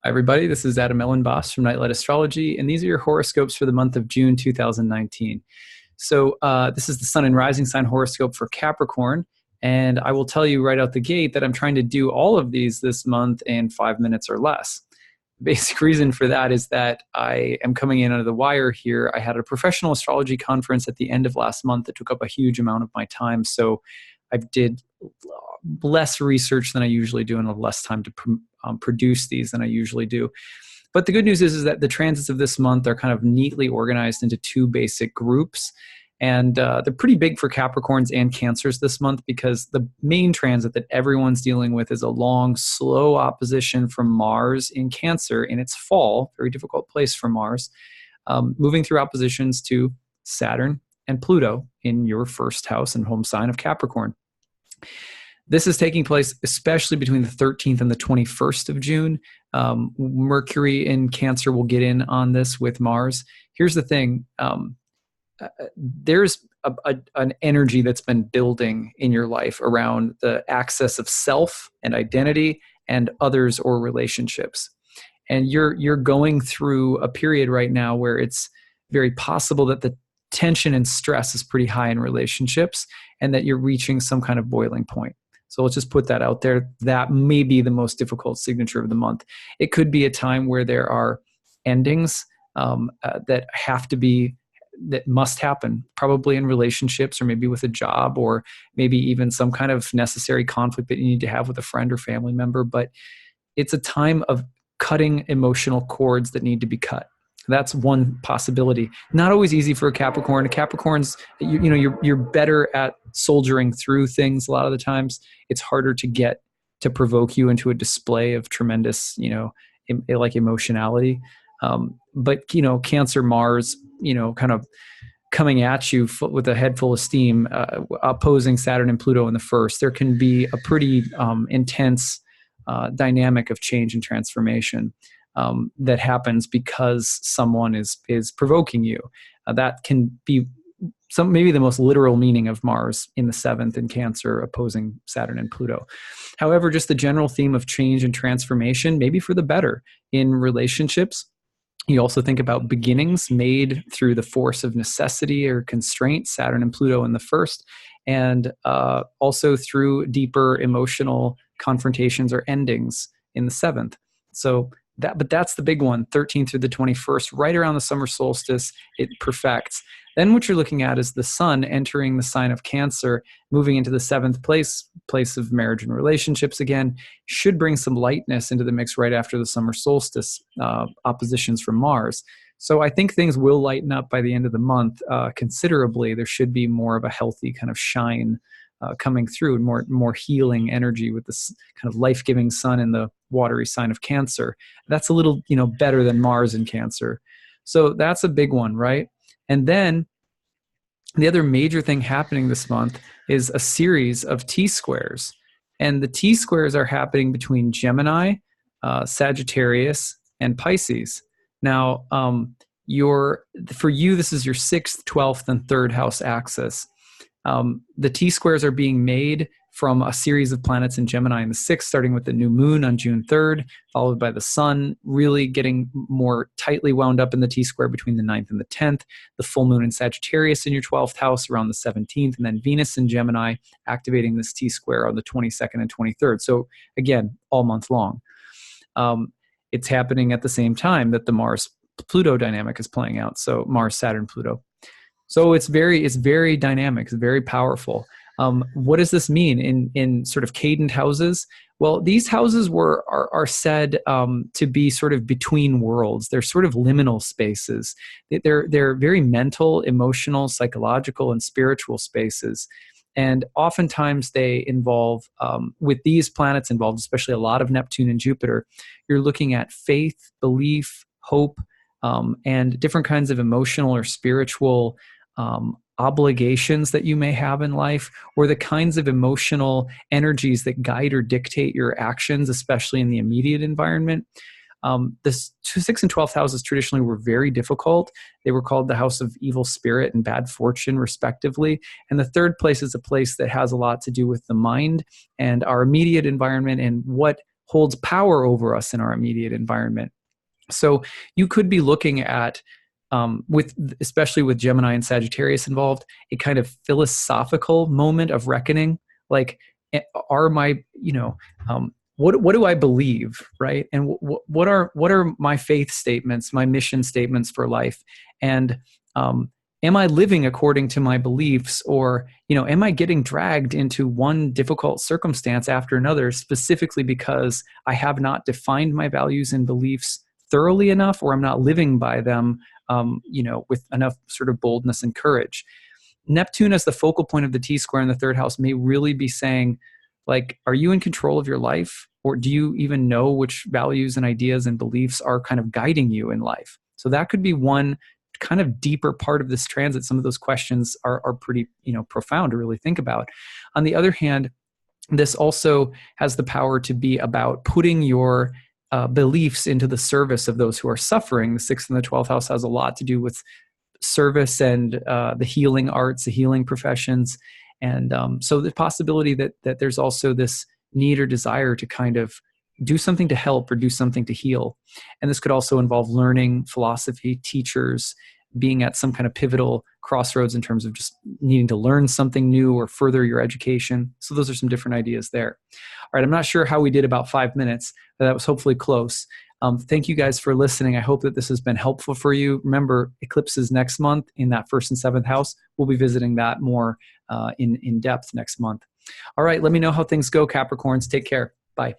Hi, everybody. This is Elenbaas from Nightlight Astrology, and these are your horoscopes for the month of June 2019. So this is the Sun and Rising sign horoscope for Capricorn, and I will tell you right out the gate that I'm trying to do all of these this month in 5 minutes or less. The basic reason for that is that I am coming in under the wire here. I had a professional astrology conference at the end of last month that took up a huge amount of my time, so I did less research than I usually do and less time to produce these than I usually do. But the good news is that the transits of this month are kind of neatly organized into two basic groups. And they're pretty big for Capricorns and Cancers this month because the main transit that everyone's dealing with is a long, slow opposition from Mars in Cancer in its fall, very difficult place for Mars, moving through oppositions to Saturn and Pluto in your first house and home sign of Capricorn. This is taking place especially between the 13th and the 21st of June. Mercury in Cancer will get in on this with Mars. Here's the thing. There's an energy that's been building in your life around the access of self and identity and others or relationships. And you're going through a period right now where it's very possible that the tension and stress is pretty high in relationships and that you're reaching some kind of boiling point. So let's just put that out there. That may be the most difficult signature of the month. It could be a time where there are endings that must happen, probably in relationships or maybe with a job or maybe even some kind of necessary conflict that you need to have with a friend or family member. But it's a time of cutting emotional cords that need to be cut. That's one possibility. Not always easy for a Capricorn. Capricorns, you're better at soldiering through things a lot of the times. It's harder to get to provoke you into a display of tremendous, like emotionality. But Cancer, Mars, kind of coming at you with a head full of steam, opposing Saturn and Pluto in the first. There can be a pretty intense dynamic of change and transformation that happens because someone is provoking you. That can be maybe the most literal meaning of Mars in the 7th in Cancer opposing Saturn and Pluto. However, just the general theme of change and transformation, maybe for the better in relationships. You also think about beginnings made through the force of necessity or constraint, Saturn and Pluto in the first, and also through deeper emotional confrontations or endings in the 7th. But that's the big one, 13th through the 21st, right around the summer solstice, it perfects. Then what you're looking at is the sun entering the sign of Cancer, moving into the 7th place of marriage and relationships again, should bring some lightness into the mix right after the summer solstice oppositions from Mars. So I think things will lighten up by the end of the month considerably. There should be more of a healthy kind of shine coming through and more healing energy with this kind of life-giving sun in the watery sign of Cancer. That's a little, better than Mars in Cancer. So that's a big one, right? And then the other major thing happening this month is a series of T-squares. And the T-squares are happening between Gemini, Sagittarius, and Pisces. Now, for you, this is your 6th, 12th, and 3rd house axis. The T-squares are being made from a series of planets in Gemini in the 6th, starting with the new moon on June 3rd, followed by the sun really getting more tightly wound up in the T-square between the 9th and the 10th, the full moon in Sagittarius in your 12th house around the 17th, and then Venus in Gemini activating this T-square on the 22nd and 23rd. So again, all month long. It's happening at the same time that the Mars-Pluto dynamic is playing out. So Mars, Saturn, Pluto. So it's very dynamic, it's very powerful. What does this mean in sort of cadent houses? Well, these houses are said to be sort of between worlds. They're sort of liminal spaces. They're very mental, emotional, psychological, and spiritual spaces. And oftentimes they involve, with these planets involved, especially a lot of Neptune and Jupiter, you're looking at faith, belief, hope, and different kinds of emotional or spiritual obligations that you may have in life, or the kinds of emotional energies that guide or dictate your actions, especially in the immediate environment. The 6th and 12th houses traditionally were very difficult. They were called the house of evil spirit and bad fortune, respectively. And the 3rd place is a place that has a lot to do with the mind and our immediate environment and what holds power over us in our immediate environment. So you could be looking at, especially with Gemini and Sagittarius involved, a kind of philosophical moment of reckoning. Like, are my, what do I believe, right? And what are my faith statements, my mission statements for life? And am I living according to my beliefs, or am I getting dragged into one difficult circumstance after another, specifically because I have not defined my values and beliefs thoroughly enough, or I'm not living by them, with enough sort of boldness and courage? Neptune as the focal point of the T-square in the third house may really be saying, like, are you in control of your life? Or do you even know which values and ideas and beliefs are kind of guiding you in life? So that could be one kind of deeper part of this transit. Some of those questions are pretty, profound to really think about. On the other hand, this also has the power to be about putting your beliefs into the service of those who are suffering. The 6th and the 12th house has a lot to do with service and the healing arts, the healing professions. And so the possibility that there's also this need or desire to kind of do something to help or do something to heal. And this could also involve learning, philosophy, teachers, being at some kind of pivotal crossroads in terms of just needing to learn something new or further your education. So those are some different ideas there. All right, I'm not sure how we did about 5 minutes, but that was hopefully close. Thank you guys for listening. I hope that this has been helpful for you. Remember, eclipses next month in that 1st and 7th house. We'll be visiting that more in depth next month. All right, let me know how things go, Capricorns. Take care. Bye.